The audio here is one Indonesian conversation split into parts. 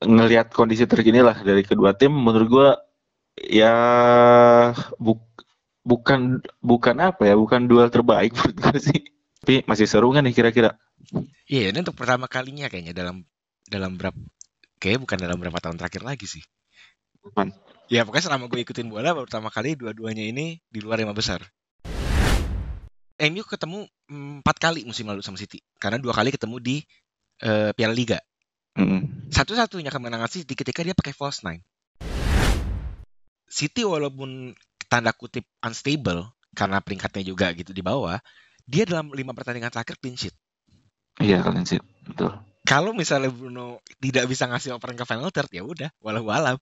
ngelihat kondisi terkini lah dari kedua tim, menurut gue ya buk- bukan apa ya, bukan duel terbaik menurut gue sih. Tapi masih seru kan nih kira-kira? Iya, ini untuk pertama kalinya kayaknya dalam dalam berapa kayak bukan dalam berapa tahun terakhir lagi sih. Man. Ya pokoknya selama gue ikutin bola baru pertama kali dua-duanya ini di luar 5 besar. MU ketemu 4 kali musim lalu sama City karena 2 kali ketemu di Piala Liga. Mm. Satu-satunya kemenangan City ketika dia pakai false nine. City walaupun tanda kutip unstable karena peringkatnya juga gitu di bawah, dia dalam 5 pertandingan terakhir clean sheet. Iya kalian sih, betul. Kalau misalnya Bruno tidak bisa ngasih operan ke final third, ya udah, walau alam.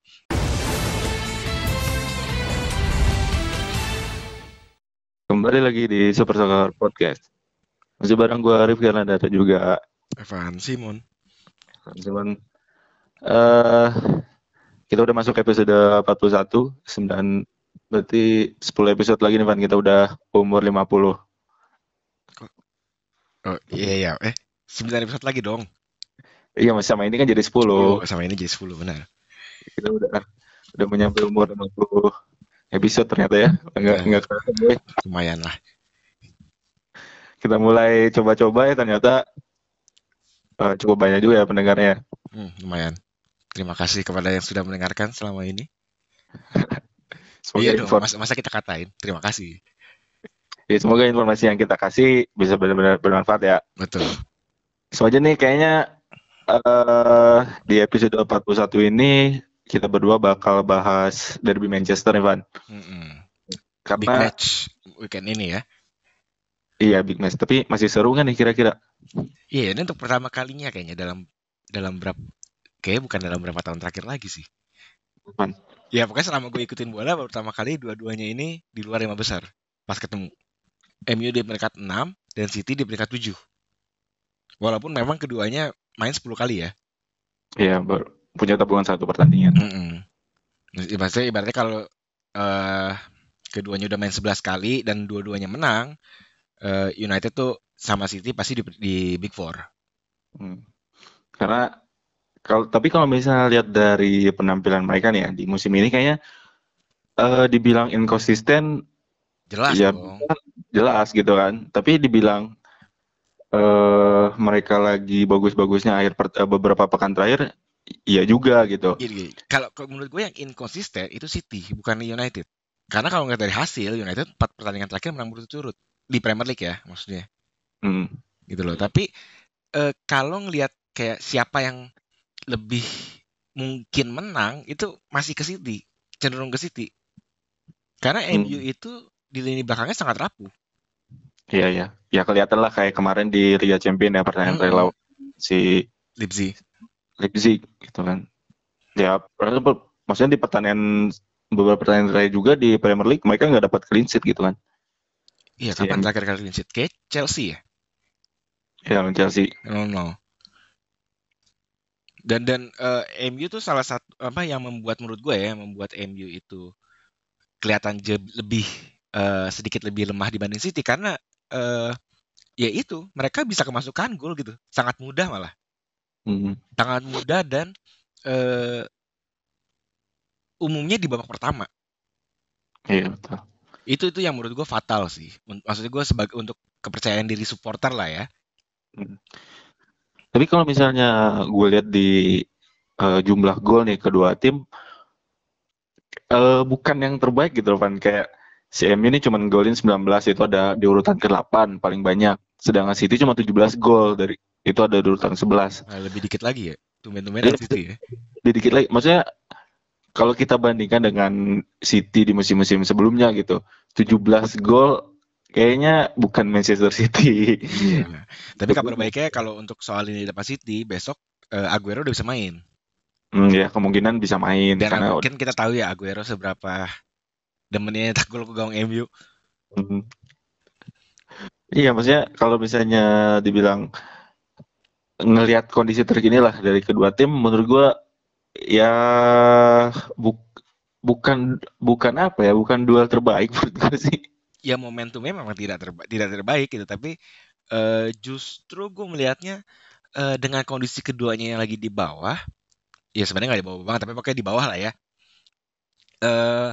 Kembali lagi di Super Soccer Podcast. Masih bareng gue Arif karena ada juga Evan Simon. cuman eh kita udah masuk episode 41, 9 berarti 10 episode lagi nih Van, kita udah umur 50. Oh iya ya, 9 episode lagi dong. Iya, Mas, sama ini kan jadi 10 10. sama ini jadi 10 benar. Kita udah menyampai umur 50 episode ternyata ya. Enggak kerasa boy. Lumayan lah. Kita mulai coba-coba ya ternyata cukup banyak juga ya pendengarnya. Lumayan. Terima kasih kepada yang sudah mendengarkan selama ini. Iya Semoga dong, masa kita katain. Terima kasih. semoga informasi yang kita kasih bisa benar-benar bermanfaat ya. Betul. Soalnya nih kayaknya di episode 41 ini kita berdua bakal bahas Derby Manchester nih, Van. Big Karena match weekend ini ya. iya big match, tapi masih seru kan nih kira-kira? Iya, ini untuk pertama kalinya kayaknya dalam dalam berapa kayak bukan dalam berapa tahun terakhir lagi sih. Van. Ya pokoknya selama gue ikutin bola baru pertama kali dua-duanya ini di luar 5 besar. Pas ketemu. MU di peringkat 6 dan City di peringkat 7. Walaupun memang keduanya main 10 kali ya. Iya, punya tabungan satu pertandingan. Maksudnya ibaratnya kalau eh keduanya udah main 11 kali dan dua-duanya menang, United tuh sama City pasti di Big Four. Karena kalau misalnya lihat dari penampilan mereka nih ya di musim ini kayaknya dibilang inkonsisten Jelas ya dong. jelas gitu kan. Tapi dibilang mereka lagi bagus-bagusnya beberapa pekan terakhir, iya juga gitu. Gini. Kalau menurut gue yang inkonsisten itu City, bukan United. Karena kalau nggak dari hasil, United 4 pertandingan terakhir menang berturut-turut. Di Premier League ya, maksudnya. Hmm. Gitu loh. Tapi kalau ngelihat kayak siapa yang lebih mungkin menang, itu masih ke City. Cenderung ke City. Karena MU Hmm. itu di lini belakangnya sangat rapuh. Iya ya. Ya kelihatan lah kayak kemarin di Liga Champions ya pertandingan terakhir lawan si Leipzig. Leipzig gitu kan. Ya maksudnya di beberapa pertandingan terakhir juga di Premier League mereka nggak dapat clean sheet gitu kan. Iya, Si kapan M, terakhir kali clean sheet? Kayak Chelsea ya? ya Chelsea. 0-0. Dan MU tuh salah satu apa yang membuat menurut gue ya, membuat MU itu kelihatan lebih sedikit lebih lemah dibanding City karena ya itu mereka bisa kemasukan gol gitu, sangat mudah malah, sangat mudah dan eh, umumnya di babak pertama. Iya betul. Itu yang menurut gue fatal sih. Maksudnya gue sebagai untuk kepercayaan diri supporter lah ya. Hmm. Tapi kalau misalnya gue lihat di jumlah gol nih kedua tim bukan yang terbaik gitu loh Van. Kayak si MU ini cuma golin 19, itu ada di urutan ke-8 paling banyak. Sedangkan City cuma 17 gol, dari itu ada di urutan 11. Lebih dikit lagi ya. Tumben-tumbenan City ya. Dikit lagi. Maksudnya kalau kita bandingkan dengan City di musim-musim sebelumnya gitu, 17 gol kayaknya bukan Manchester City. Iya. Tapi kabar baiknya kalau untuk soal ini dapat City besok Aguero udah bisa main. Ya kemungkinan bisa main Dan karena kan kita tahu ya Aguero seberapa demennya nyetak gol ke gawang MU. mm, iya maksudnya kalau misalnya dibilang ngelihat kondisi terkini lah dari kedua tim, menurut gua ya buk, bukan apa ya, bukan duel terbaik menurut gua sih. Ya momentumnya memang tidak terbaik gitu, tapi justru gue melihatnya dengan kondisi keduanya yang lagi di bawah, ya sebenarnya nggak di bawah banget, tapi pokoknya di bawah lah ya. eh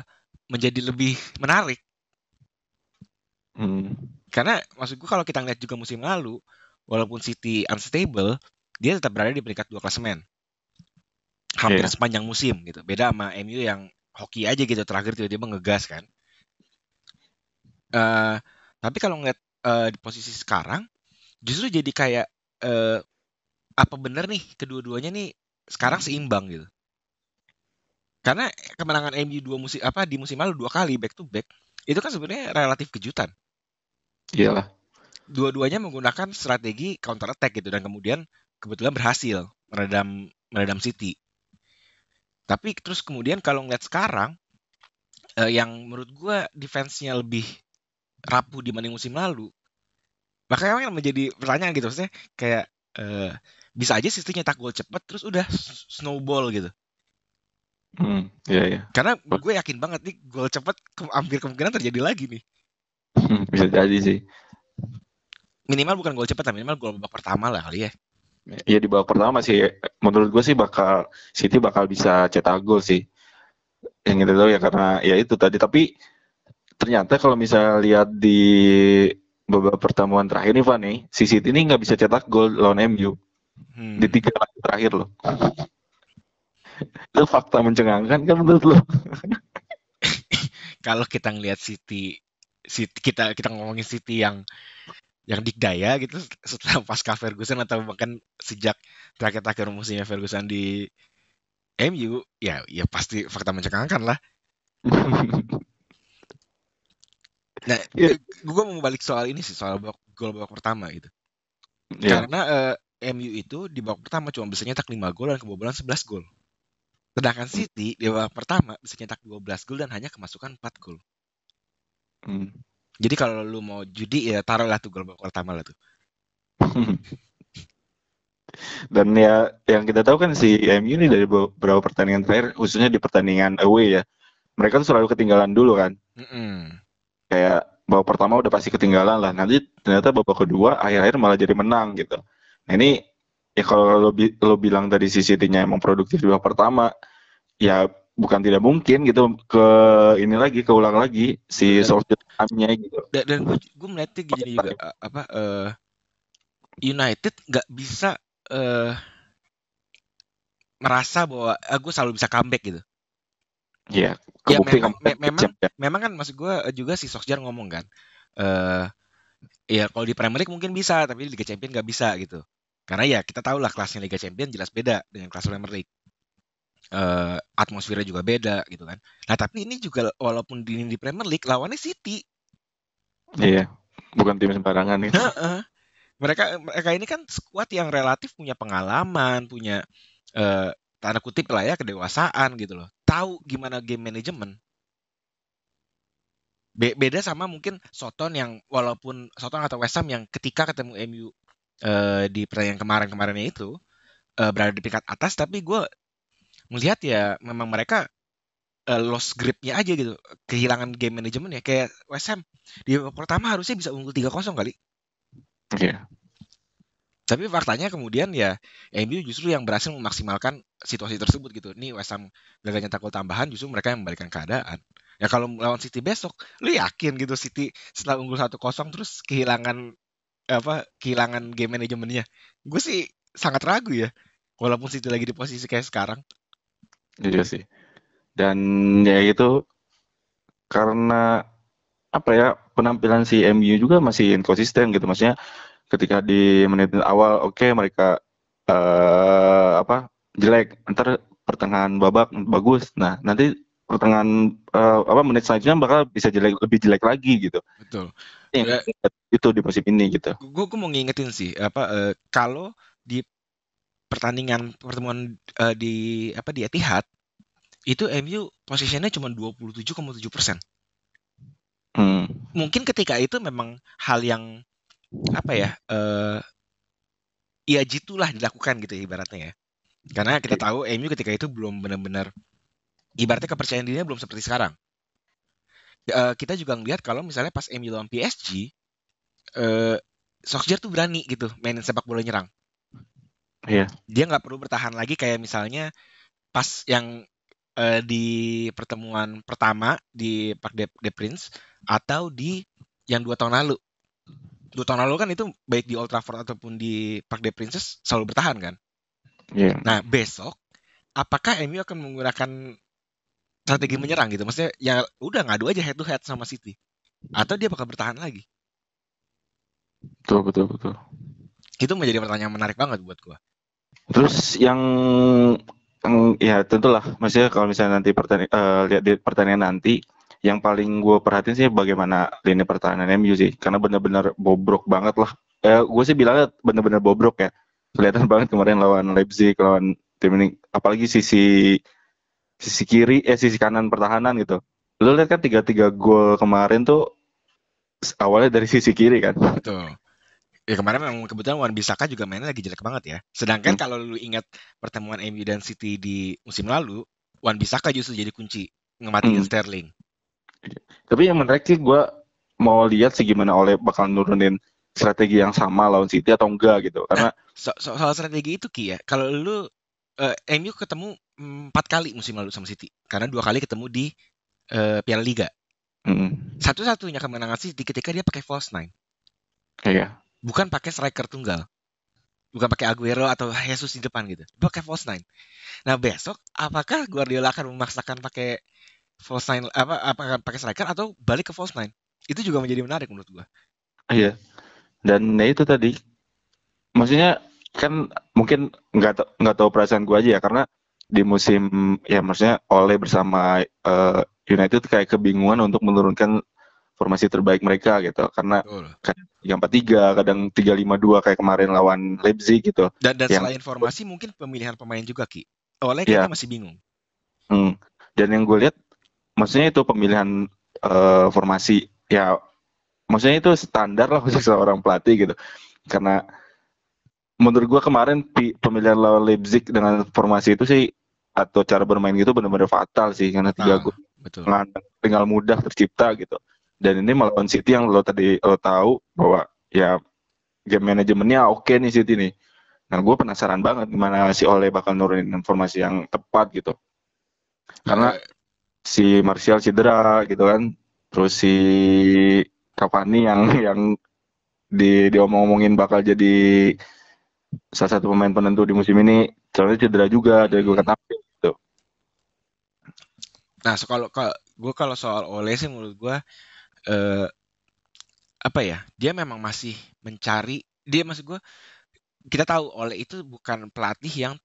Menjadi lebih menarik Hmm. karena maksud gue kalau kita ngeliat juga musim lalu, walaupun City unstable, dia tetap berada di peringkat 2 klasemen hampir Iya. sepanjang musim gitu. Beda sama MU yang hoki aja gitu terakhir tiba-tiba ngegas kan. Eh tapi kalau ngeliat di posisi sekarang justru jadi kayak eh apa bener nih kedua-duanya nih sekarang seimbang gitu. Karena kemenangan MU dua musim apa di musim lalu 2 kali back to back itu kan sebenarnya relatif kejutan. Iyalah. Dua-duanya menggunakan strategi counter attack gitu dan kemudian kebetulan berhasil meredam meredam City. Tapi terus kemudian kalau ngeliat sekarang yang menurut gue defense-nya lebih rapuh dibanding musim lalu. Makanya kan menjadi pertanyaan gitu maksudnya kayak eh, bisa aja City nyetak gol cepet terus udah snowball gitu. Iya, iya. Karena gue yakin banget nih gol cepet hampir kemungkinan terjadi lagi nih. Bisa jadi sih. Minimal bukan gol cepet, minimal gol babak pertama lah kali ya. Ya di babak pertama sih, menurut gue sih City bakal bisa cetak gol sih. Yang kita tahu ya karena ya itu tadi. Tapi ternyata kalau misalnya lihat di beberapa pertemuan terakhir nih, Van nih, si City ini nggak bisa cetak gol lawan MU di Hmm. 3 laga terakhir loh. Itu fakta mencengangkan kan menurut lo? Kalau kita ngelihat City, kita ngomongin City yang dikdaya gitu setelah pasca Ferguson atau bahkan sejak terakhir-terakhir musimnya Ferguson di MU, ya pasti fakta mencengangkan lah. Nah, Iya, gue mau balik soal ini sih, soal gol babak pertama gitu. iya. Karena MU itu di babak pertama cuma bisa nyetak 5 gol dan kebobolan 11 gol. Sedangkan City di babak pertama bisa nyetak 12 gol dan hanya kemasukan 4 gol. Hmm. Jadi kalau lu mau judi ya taruhlah tuh gol babak pertama lah tuh. Dan ya yang kita tahu kan si MU ini dari beberapa pertandingan terakhir, khususnya di pertandingan away ya, mereka tuh selalu ketinggalan dulu kan. Mm-mm. Kayak babak pertama udah pasti ketinggalan lah. Nanti ternyata babak kedua akhir-akhir malah jadi menang gitu. Nah ini ya kalau lo bilang tadi si City-nya emang produktif di babak pertama, ya bukan tidak mungkin gitu ke ini lagi keulang lagi si Dan Solskjaer-nya gitu. dan gue melihatnya gini juga United nggak bisa eh, merasa bahwa gue selalu bisa comeback gitu. Iya, Ya kebukti memang kemarin memang ya. memang kan maksud gue juga si Solskjaer ngomong kan. eh Ya kalau di Premier League mungkin bisa, tapi di Liga Champions nggak bisa gitu. Karena ya kita tahu lah kelasnya Liga Champions jelas beda dengan kelas Premier League. Atmosfernya juga beda gitu kan. Nah tapi ini juga walaupun di Premier League lawannya City. Iya, bukan tim sembarangan itu. Mereka mereka ini kan skuad yang relatif punya pengalaman, punya tanda kutip lah ya kedewasaan gitu loh. Tahu gimana game manajemen. Beda sama mungkin Soton yang walaupun Soton atau West Ham yang ketika ketemu MU di pertandingan kemarin-kemarinnya itu berada di peringkat atas, tapi gue melihat ya memang mereka lost gripnya aja gitu, kehilangan game manajemennya kayak West Ham di babak pertama harusnya bisa unggul 3-0 kali. Iya. Tapi faktanya kemudian ya MU justru yang berhasil memaksimalkan situasi tersebut gitu. Nih West Ham gagal nyetak gol tambahan justru mereka yang membalikan keadaan. Ya kalau lawan City besok, lu yakin gitu City setelah unggul 1-0 terus kehilangan game manajemennya? Gue sih sangat ragu ya. Walaupun City lagi di posisi kayak sekarang. Iya sih. Dan ya itu karena apa ya, penampilan si MU juga masih inkonsisten gitu. Maksudnya ketika di menit awal oke mereka apa jelek, ntar pertengahan babak bagus. Nah, nanti pertengahan apa menit selanjutnya bakal bisa lebih jelek lagi gitu. Betul. Yang itu di musim ini gitu. Gue mau ngingetin sih kalau di pertemuan di Etihad itu MU posisinya cuma 27,7%. Hmm. Mungkin ketika itu memang hal yang apa ya ya jitulah dilakukan gitu ya, ibaratnya ya. Karena kita tahu MU ketika itu belum benar-benar ibaratnya kepercayaan dirinya belum seperti sekarang. Kita juga ngelihat kalau misalnya pas MU lawan PSG Solskjaer tuh berani gitu mainin sepak bola nyerang. Iya. Dia nggak perlu bertahan lagi kayak misalnya pas yang di pertemuan pertama di Parc des Princes atau di yang 2 tahun lalu. 2 tahun lalu kan itu baik di Old Trafford ataupun di Parc des Princes selalu bertahan kan. Iya. Nah besok apakah MU akan menggunakan strategi menyerang gitu? Maksudnya ya udah ngadu aja head to head sama City. Atau dia bakal bertahan lagi? Betul. Itu menjadi pertanyaan menarik banget buat gua. Terus yang ya tentulah, maksudnya kalau misalnya nanti lihat di pertandingan nanti, yang paling gue perhatiin sih bagaimana lini pertahanan MU sih, karena benar-benar bobrok banget lah. Gue sih bilangnya benar-benar bobrok ya. Kelihatan banget kemarin lawan Leipzig, lawan tim ini, apalagi sisi kiri, sisi kanan pertahanan gitu. Lo lihat kan 3 gol kemarin tuh awalnya dari sisi kiri kan. Betul. Ya kemarin memang kebetulan Wan-Bissaka juga mainnya lagi jelek banget ya. Sedangkan kalau lu ingat pertemuan MU dan City di musim lalu, Wan-Bissaka justru jadi kunci ngematiin Sterling. Tapi yang menarik sih gue mau lihat sih gimana Ole bakal nurunin strategi yang sama lawan City atau enggak gitu. Karena soal strategi itu Ki ya, kalau lu MU ketemu 4 kali musim lalu sama City, karena 2 kali ketemu di Piala Liga. Satu-satunya kemenangan City ketika dia pakai false nine. Iya. Bukan pakai striker tunggal. Bukan pakai Aguero atau Jesus di depan gitu. Pakai false nine. Nah, besok apakah Guardiola akan memaksakan pakai false nine apakah pakai striker atau balik ke false nine? Itu juga menjadi menarik menurut gua. Iya. Dan itu tadi, maksudnya kan mungkin nggak tahu perasaan gue aja ya, karena di musim ya maksudnya Ole bersama United kayak kebingungan untuk menurunkan formasi terbaik mereka gitu, karena kadang 3-4-3, kadang 3-5-2 kayak kemarin lawan Leipzig gitu. Dan selain formasi mungkin pemilihan pemain juga Ki. Ole kayaknya masih bingung. Dan yang gue lihat, maksudnya itu pemilihan formasi ya, maksudnya itu standar lah untuk seorang pelatih gitu. Karena menurut gue kemarin pemilihan lawan Leipzig dengan formasi itu sih atau cara bermain gitu benar-benar fatal sih, karena 3 gol tinggal mudah tercipta gitu. Dan ini melawan City yang lo tahu bahwa ya game manajemennya oke nih City nih. Nah gue penasaran banget gimana si Ole bakal nurunin informasi yang tepat gitu. Karena si Martial cedera gitu kan, terus si Cavani yang diomong-omongin bakal jadi salah satu pemain penentu di musim ini, soalnya cedera juga dari gue kata gitu. Nah, kalau soal Ole sih menurut gue apa ya? Dia memang masih mencari. Dia maksud gue, kita tahu Ole itu bukan pelatih yang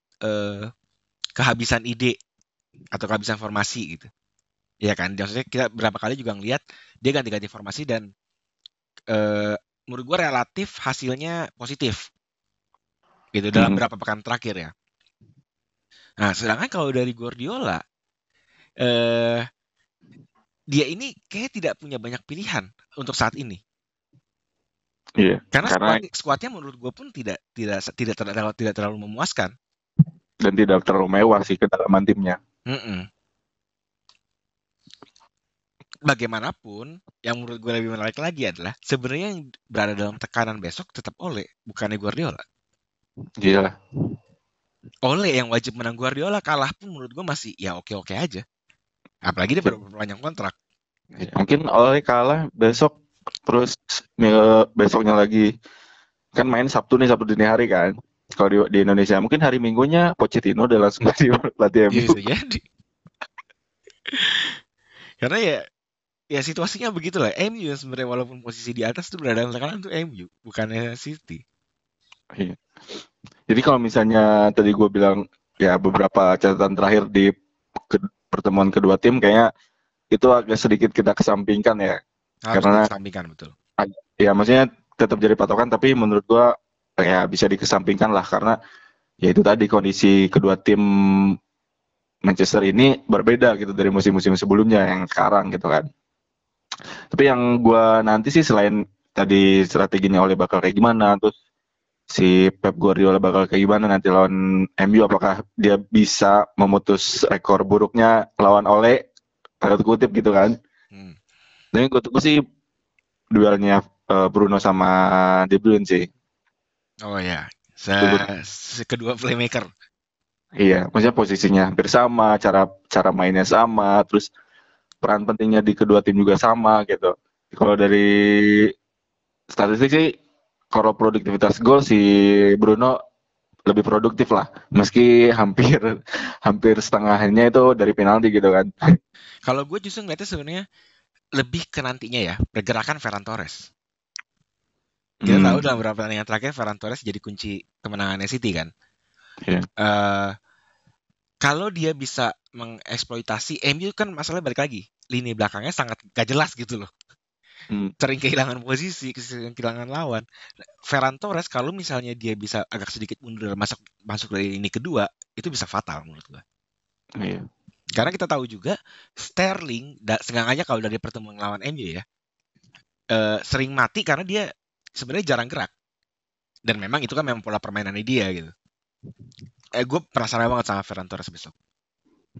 kehabisan ide atau kehabisan formasi gitu. Ya kan? Maksudnya kita berapa kali juga ngelihat dia ganti-ganti formasi dan menurut gue relatif hasilnya positif. Gitu dalam beberapa pekan terakhir ya. Nah, sedangkan kalau dari Guardiola dia ini kayak tidak punya banyak pilihan untuk saat ini. Iya. Karena skuadnya menurut gue pun tidak terlalu memuaskan dan tidak terlalu mewah sih kedalaman timnya. Bagaimanapun, yang menurut gue lebih menarik lagi adalah sebenarnya yang berada dalam tekanan besok tetap Ole, bukannya Guardiola. Gila. Ole yang wajib menang, Guardiola kalah pun menurut gue masih ya oke-oke aja. Apalagi dia baru perpanjang kontrak. Mungkin Ole kalah besok, terus besoknya lagi kan main Sabtu dini hari kan. Kalau di Indonesia mungkin hari Minggunya Pochettino udah langsung pelatih MU. Bisa jadi. Karena ya situasinya begitulah. MU yang sebenarnya walaupun posisi di atas tuh berada dalam tekanan tuh MU, bukannya City. Iya. Jadi kalau misalnya tadi gue bilang ya beberapa catatan terakhir di pertemuan kedua tim, kayaknya itu agak sedikit kita kesampingkan ya. Karena kesampingkan, betul. Ya maksudnya tetap jadi patokan, tapi menurut gue ya bisa dikesampingkan lah, karena ya itu tadi kondisi kedua tim Manchester ini berbeda gitu dari musim-musim sebelumnya yang sekarang gitu kan. Tapi yang gue nanti sih selain tadi strateginya Ole bakal kayak gimana, terus si Pep Guardiola bakal kayak gimana nanti lawan MU, apakah dia bisa memutus rekor buruknya lawan Ole, tanda kutip gitu kan. Dan gue tunggu sih duelnya Bruno sama De Bruyne sih. Oh ya, kedua playmaker. Iya, maksudnya posisinya hampir sama, cara cara mainnya sama, terus peran pentingnya di kedua tim juga sama gitu. Kalau dari statistik sih, kalau produktivitas gol si Bruno lebih produktif lah, meski hampir hampir setengahnya itu dari penalti gitu kan. Kalau gue justru ngeliatnya sebenarnya lebih ke nantinya ya, pergerakan Ferran Torres. Kita tahu Hmm, dalam beberapa pertandingan terakhir Ferran Torres jadi kunci kemenangannya City kan. iya. Eh Kalau dia bisa mengeksploitasi MU kan masalahnya balik lagi. Lini belakangnya sangat gak jelas gitu loh. Hmm, Sering kehilangan posisi, sering kehilangan lawan. Ferran Torres kalau misalnya dia bisa agak sedikit mundur masuk masuk dari lini kedua, itu bisa fatal menurut gua. iya. Karena kita tahu juga Sterling, seenggaknya kalau dari pertemuan lawan MU ya, sering mati karena dia sebenarnya jarang gerak. Dan memang itu kan memang pola permainannya dia gitu. Gue penasaran banget sama Ferran Torres besok.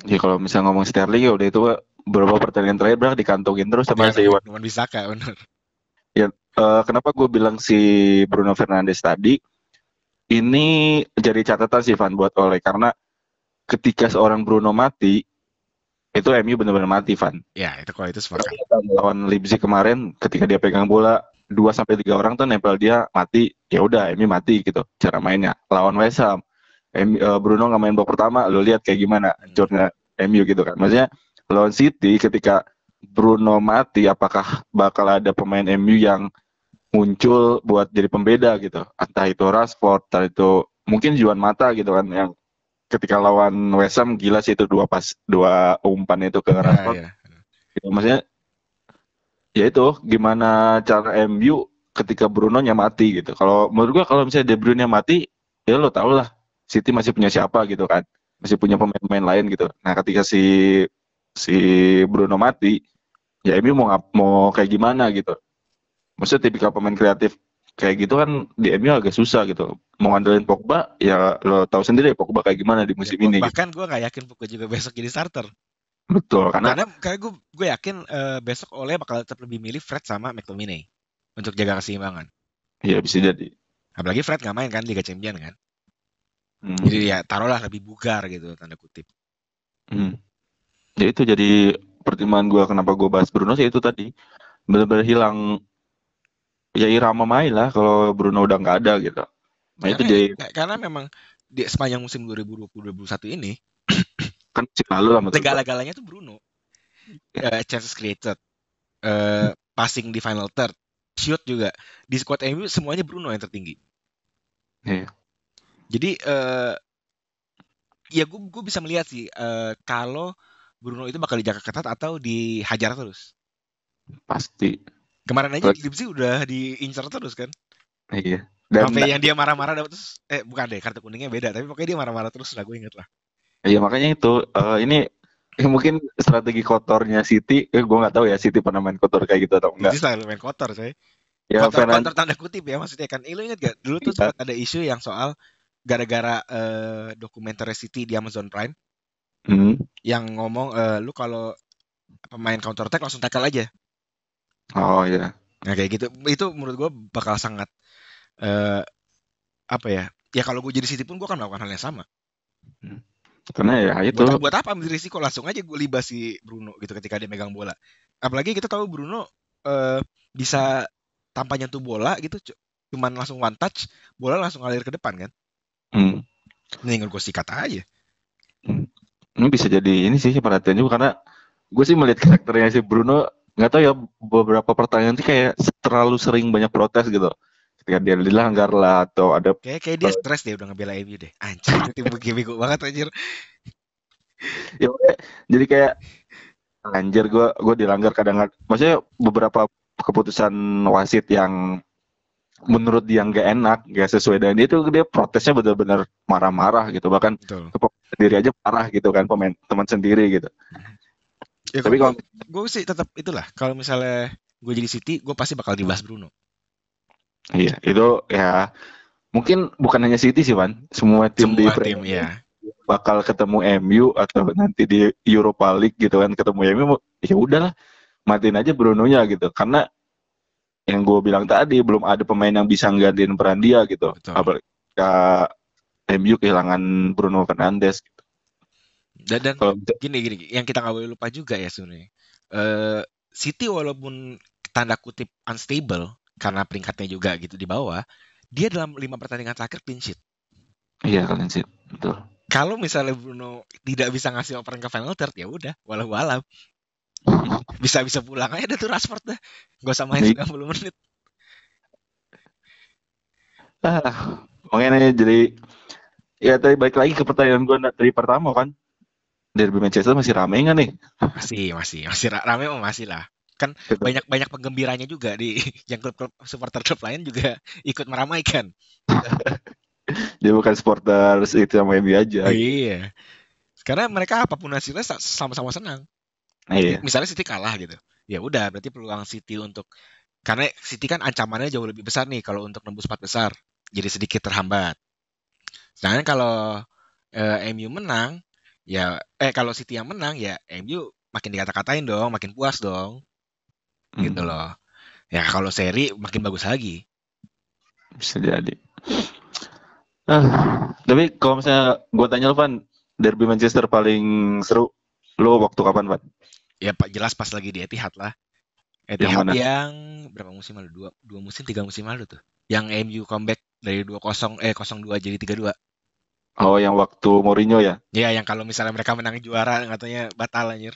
Ya kalau misalnya ngomong Sterling ya udah itu beberapa pertandingan terakhir berarti dikantongin terus sama Ya, si Iwan. Nuan Bisaka bener. Ya, kenapa gue bilang si Bruno Fernandes tadi ini jadi catatan sih Van buat Ole karena ketika seorang Bruno mati itu MU benar-benar mati Van. Ya, itu kalau itu sepakat. Lawan Leipzig kemarin ketika dia pegang bola 2 sampai 3 orang tuh nempel dia mati, ya udah MU mati gitu cara mainnya. Lawan West Ham Bruno nggak main babak pertama, lo lihat kayak gimana hancurnya MU gitu kan. Maksudnya lawan City ketika Bruno mati, apakah bakal ada pemain MU yang muncul buat jadi pembeda gitu? Entah itu Rashford, entah itu mungkin Juan Mata gitu kan, yang ketika lawan West Ham gila sih itu dua umpan itu ke Rashford. Ya. Gitu. Maksudnya ya itu gimana cara MU ketika Bruno-nya mati gitu. Kalau menurut gua kalau misalnya De Bruyne mati, ya lo tau lah City masih punya siapa gitu kan. Masih punya pemain-pemain lain gitu. Nah, ketika si si Bruno mati, ya MU mau kayak gimana gitu. Maksudnya tipikal pemain kreatif kayak gitu kan di MU agak susah gitu. Mau ngandelin Pogba, ya lo tahu sendiri Pogba kayak gimana di Ya, musim ini gitu. bahkan gue nggak yakin Pogba juga besok jadi starter. Betul, karena Karena gue yakin besok Ole bakal tetap lebih milih Fred sama McTominay untuk jaga keseimbangan. ya bisa jadi. Apalagi Fred nggak main kan Liga Champion kan. Jadi Hmm, ya taruhlah lebih bugar gitu tanda kutip. hmm. Ya itu jadi pertimbangan gue kenapa gue bahas Bruno sih itu tadi. Benar-benar hilang ya irama main lah kalau Bruno udah nggak ada gitu. Nah itu jadi Karena memang di sepanjang musim 2020-2021 ini kan musim lalu lah menurut gue. segala-galanya tuh Bruno. Ya, Chances created, passing di final third, shoot juga. Di squad MU semuanya Bruno yang tertinggi. ya, Jadi ya gue bisa melihat sih kalau Bruno itu bakal dijaga ketat atau dihajar terus. pasti. Kemarin aja Leipzig udah diincar terus kan. Iya. Dan Sampai yang dia marah-marah dapat terus bukan deh kartu kuningnya beda tapi pokoknya dia marah-marah terus lah gue inget lah. ya makanya itu ini mungkin strategi kotornya City. Gue nggak tahu ya City pernah main kotor kayak gitu atau enggak. Jadi selalu main kotor saya. Ya Fernand, Kotor tanda kutip ya maksudnya kan. Lu inget gak? Dulu tuh ya, sempat ada isu yang soal gara-gara dokumenter City di Amazon Prime hmm. yang ngomong lu kalau pemain counter attack langsung tackle aja. Oh ya. Nah kayak gitu. Itu menurut gue bakal sangat eh, apa ya? Ya kalau gue jadi City pun gue akan melakukan hal yang sama. Hmm. Karena ya itu Buat apa ambil risiko langsung aja gue libas si Bruno gitu ketika dia megang bola. Apalagi kita tahu Bruno bisa tanpa nyentuh bola gitu cuman langsung one touch bola langsung ngalir ke depan kan. hmm. Nih gue sikat aja. Hmm. Ini bisa jadi ini sih perhatian juga karena gue sih melihat karakternya si Bruno nggak tahu ya beberapa pertanyaan sih kayak terlalu sering banyak protes gitu ketika dia dilanggar lah atau ada Kayak dia stres deh udah ngebela MU deh. Anjir itu tim bego banget anjir. ya udah, jadi kayak anjir gue dilanggar kadang-kadang maksudnya beberapa keputusan wasit yang menurut dia nggak enak nggak sesuai dengan dia itu dia protesnya benar-benar marah-marah gitu bahkan Betul. ke pemain sendiri aja marah gitu kan pemain teman sendiri gitu Ya tapi kalau gue sih tetap itulah kalau misalnya gue jadi City gue pasti bakal dibahas Bruno. iya itu ya mungkin bukan hanya City sih Van semua tim di Semua tim Premier ya. bakal ketemu MU atau nanti di Europa League gitu kan ketemu MU ya udahlah matiin aja Bruno-nya gitu karena yang gue bilang tadi belum ada pemain yang bisa nggantiin peran dia gitu Betul. apalagi MU kehilangan Bruno Fernandes. Dan Kalau gini, yang kita nggak boleh lupa juga ya sebenarnya. City walaupun tanda kutip unstable karena peringkatnya juga gitu di bawah, dia dalam 5 pertandingan terakhir clean sheet. iya kalian sih, betul. Kalau misalnya Bruno tidak bisa ngasih operan ke final third, ya udah, walau alam. Bisa pulang aja dah tuh Rashford dah. Gak usah main 90 menit. Makanya jadi ya tadi balik lagi ke pertanyaan gue dari pertama kan. Derby Manchester masih rame nggak nih? Masih rame masih lah. Kan banyak penggembiranya juga di yang klub-klub supporter klub lain juga ikut meramaikan. Dia bukan supporter itu sama MU aja. Iya. Karena mereka apapun hasilnya sama-sama senang. Iya. Misalnya City kalah gitu. Ya udah, berarti peluang City untuk karena City kan ancamannya jauh lebih besar nih kalau untuk nembus 4 besar. Jadi sedikit terhambat. Sedangkan kalau MU menang, ya kalau City yang menang ya MU makin dikata-katain dong, makin puas dong. Gitu loh. Ya kalau seri makin bagus lagi. Bisa jadi. Tapi kalau misalnya gue tanya lu Van, derby Manchester paling seru lo waktu kapan Van? Ya Pak jelas pas lagi di Etihad lah. Etihad yang berapa musim lalu? Dua musim, 3 musim lalu tuh. Yang MU comeback dari 0-2 jadi 3-2. Oh, yang waktu Mourinho ya? Ya, yang kalau misalnya mereka menang juara katanya batal anjir.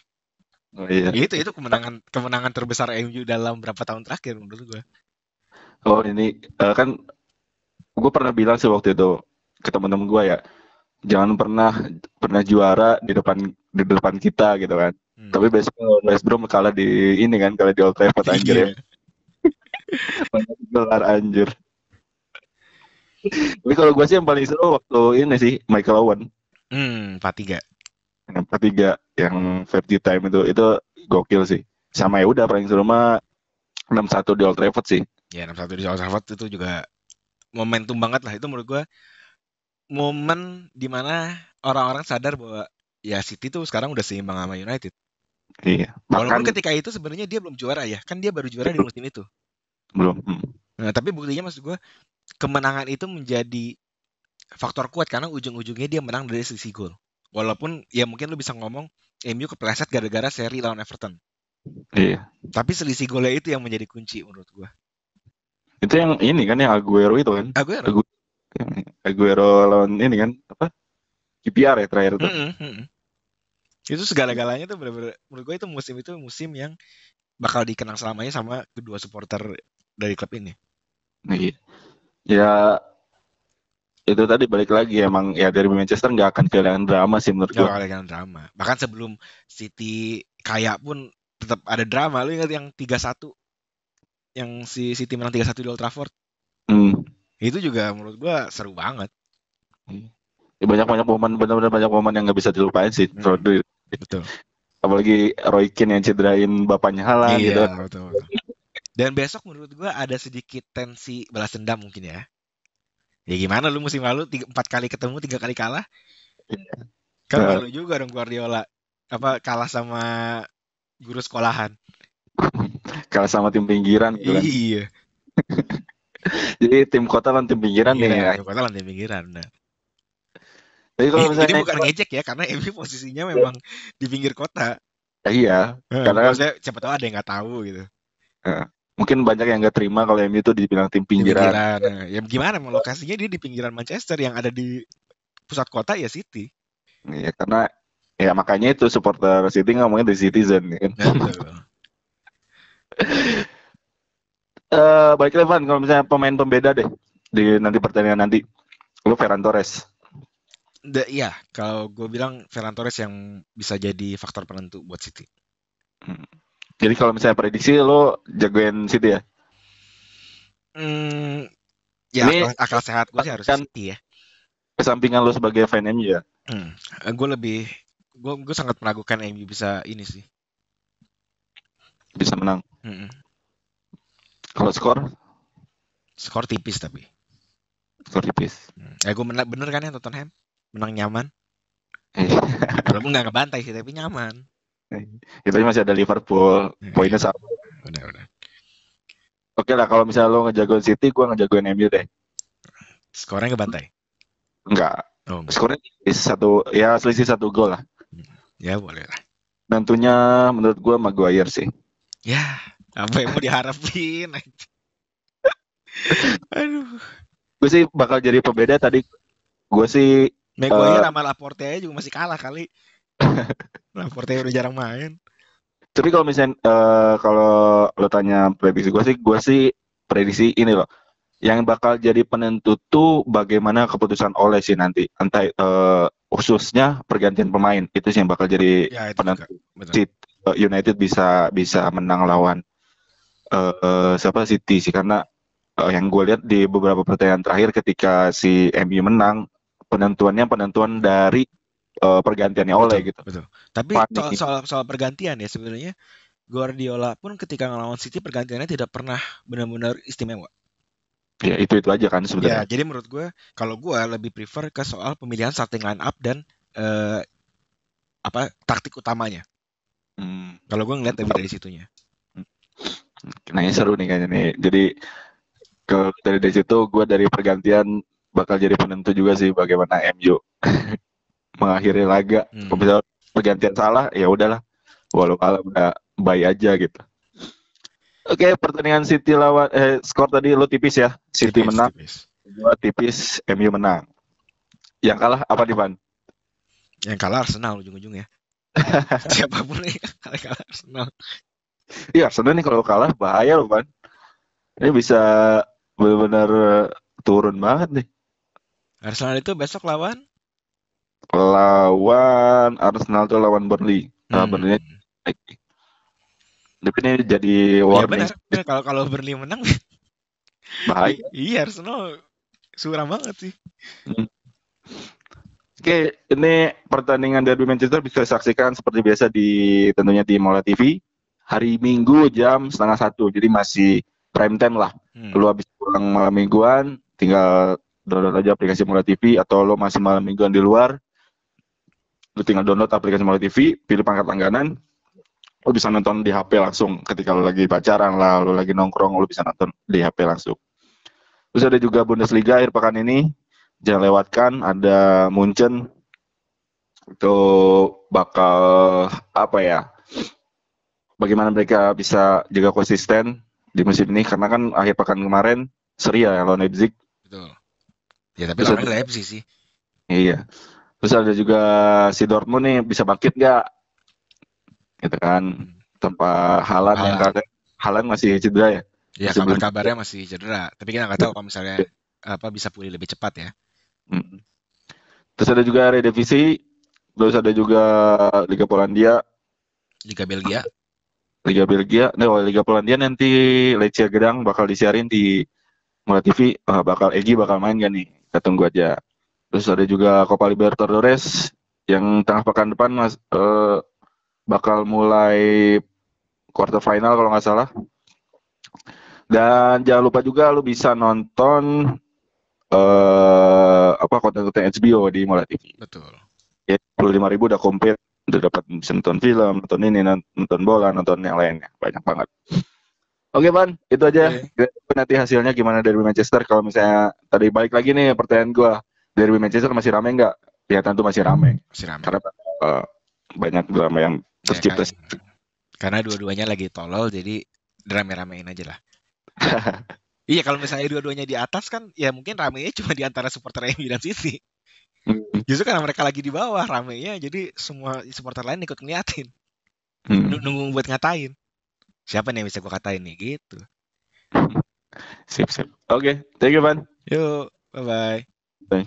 Oh iya. Itu kemenangan terbesar MU dalam berapa tahun terakhir menurut gue. Oh ini kan gue pernah bilang sih waktu itu ke teman-teman gue ya, jangan pernah juara di depan kita gitu kan. Tapi besok West Brom kalah di ini kan, kalah di Old Trafford anjir ya. Banyak gelar anjir. Tapi kalau gue sih yang paling seru waktu ini sih Michael Owen. 4-3. 4-3 yang Fergie time itu gokil sih. Sama ya udah paling seru mah 6-1 di Old Trafford sih. Ya 6-1 di Old Trafford itu juga momentum banget lah. Itu menurut gue momen dimana orang-orang sadar bahwa ya City tuh sekarang udah seimbang sama United. Iya. Walaupun ketika itu sebenarnya dia belum juara ya, kan dia baru juara di musim itu. Belum. Nah, tapi buktinya maksud gue kemenangan itu menjadi faktor kuat karena ujung-ujungnya dia menang dari sisi gol. Walaupun ya mungkin lu bisa ngomong MU kepleset gara-gara seri lawan Everton. Iya. Tapi selisih golnya itu yang menjadi kunci menurut gue. Itu yang ini kan yang Aguero itu kan? Aguero lawan ini kan apa? KPR ya terakhir itu. Itu segala-galanya tuh bener-bener menurut gue itu musim yang bakal dikenang selamanya sama kedua supporter dari klub ini. Iya. Ya itu tadi balik lagi emang ya dari Manchester nggak akan kehilangan drama sih menurut gue. Nggak akan kehilangan drama. Bahkan sebelum City kaya pun tetap ada drama. Lu ingat yang 3-1 yang si City menang 3-1 di Old Trafford? Itu juga menurut gue seru banget. Ya, banyak momen, benar-benar banyak momen yang nggak bisa dilupain sih. Betul. Apalagi Roy Keane yang cederain bapaknya Haaland gitu. Betul. Dan besok menurut gue ada sedikit tensi balas dendam mungkin ya. Ya gimana lu musim lalu 4 kali ketemu 3 kali kalah? Kan malu juga dong Guardiola. Kalah sama guru sekolahan. Kalah sama tim pinggiran gitu kan. Iya. Jadi tim kota lawan tim pinggiran nih. Tim kota lawan tim pinggiran, benar. Jadi kalau misalnya ini bukan ngejek ya, karena MU posisinya memang di pinggir kota. Iya. Karena siapa tahu ada yang nggak tahu gitu. Mungkin banyak yang nggak terima kalau MU itu dibilang tim pinggiran. Ya gimana? Lokasinya dia di pinggiran Manchester, yang ada di pusat kota ya City. Iya, karena ya makanya itu supporter City ngomongnya The Citizen kan. Baik Levan, kalau misalnya pemain pembeda deh di nanti pertandingan nanti, lu Ferran Torres. Iya, kalau gue bilang Ferran Torres yang bisa jadi faktor penentu buat City. Jadi kalau misalnya prediksi lo jagoin City ya? Ya ini akal sehat gue sih harus City ya. Kesampingan lo sebagai fan MU ya? Gue sangat meragukan MU bisa ini sih. Bisa menang. Kalau skor? Skor tipis tapi. Skor tipis. Gue bener kan ya Tottenham? Menang nyaman. Walaupun nggak ngebantai sih, tapi nyaman. Itu masih ada Liverpool, poinnya sama. Udah. Oke lah, kalau misalnya lo ngejagoin City, gue ngejagoin MU deh. Skornya ngebantai. Enggak. Oh, enggak. Skornya selisih 1 gol lah. Ya boleh lah. Tentunya menurut gue Maguire sih. Ya, apa yang mau diharapin? Aduh. Gue sih bakal jadi pembeda tadi. Gue sih Maguire sama Laporte aja juga masih kalah kali. Laporte udah jarang main. tapi kalau misalnya kalau lo tanya prediksi gue sih prediksi ini loh. Yang bakal jadi penentu tuh bagaimana keputusan Ole sih nanti. Entah khususnya pergantian pemain itu sih yang bakal jadi Ya itu penentu. juga. Betul. United bisa menang lawan siapa City sih, karena yang gue lihat di beberapa pertandingan terakhir ketika si MU menang, penentuan dari pergantiannya Ole gitu. Betul. Tapi Panik. soal pergantian ya sebenarnya Guardiola pun ketika ngelawan City pergantiannya tidak pernah benar-benar istimewa. Ya itu aja kan Ya, sebenarnya. jadi menurut gue kalau gue lebih prefer ke soal pemilihan starting line up dan taktik utamanya. Kalau gue ngeliat lebih dari situnya. Nah, seru nih kayaknya nih. Jadi kalau dari situ gue dari pergantian bakal jadi penentu juga sih bagaimana MU mengakhiri laga. Kalau misalnya pergantian salah ya udahlah, walau kalah udah bye aja gitu. Oke, pertandingan City lawan skor tadi lo tipis ya. City menang, gua tipis, MU menang. Yang kalah apa nih, Van? Yang kalah Arsenal ujung-ujungnya. Siapapun yang kalah Arsenal. Iya, Arsenal nih kalau kalah bahaya loh, Van. Ini bisa benar-benar turun banget nih. Arsenal itu besok lawan Arsenal tuh lawan Burnley. Burnley. Tapi ini jadi warning. Ya benar. Kalau Burnley menang bahaya. Iya, Arsenal suram banget sih. Oke, ini pertandingan Derby Manchester bisa disaksikan seperti biasa tentunya di Mola TV hari Minggu jam 12:30. Jadi masih prime time lah. Lu habis pulang malam mingguan, tinggal download aja aplikasi Mola TV, atau lo masih malam mingguan di luar, lu tinggal download aplikasi Mola TV, pilih pangkat langganan, lo bisa nonton di HP langsung. Ketika lo lagi pacaran lah, lo lagi nongkrong, lo bisa nonton di HP langsung. Terus ada juga Bundesliga akhir pekan ini, jangan lewatkan, ada Munchen. Itu bakal apa ya, bagaimana mereka bisa jaga konsisten di musim ini, karena kan akhir pekan kemarin seri ya lawan Leipzig. Betul. Ya tapi lawan Leipzig sih. Iya. Terus ada juga si Dortmund nih bisa bangkit nggak? Gitu kan. Tanpa Haaland yang katanya Haaland masih cedera ya. Ya kabarnya masih cedera. Tapi kita nggak tahu kalau misalnya bisa pulih lebih cepat ya. Terus ada juga Eredivisie. Terus ada juga Liga Polandia. Liga Belgia. Nah, Liga Polandia nanti Lechia Gedang bakal disiarin di Mola TV. Egy bakal main gak nih? Kita tunggu aja. Terus ada juga Copa Libertadores yang tengah pekan depan bakal mulai quarter final kalau nggak salah. Dan jangan lupa juga lu bisa nonton konten-konten HBO di Mola TV. Betul. Ya, 25.000 udah komplit. Udah dapat bisa nonton film, nonton ini, nonton bola, nonton yang lainnya. Banyak banget. Oke, Van, itu aja. Nanti hasilnya gimana Derby Manchester. Kalau misalnya tadi balik lagi nih pertanyaan gue, Derby Manchester masih rame nggak? Kelihatan tuh masih rame. Karena banyak drama yang tercipta. Karena dua-duanya lagi tolol, jadi rame-ramein aja lah. Iya, kalau misalnya dua-duanya di atas kan, ya mungkin ramenya cuma di antara supporter MU dan City. Justru karena mereka lagi di bawah ramenya, jadi semua supporter lain ikut ngeliatin. Nunggu buat ngatain. Siapa nih yang bisa gue katain nih, gitu. Sip. Oke, thank you, Van. Yuk, bye-bye. Bye.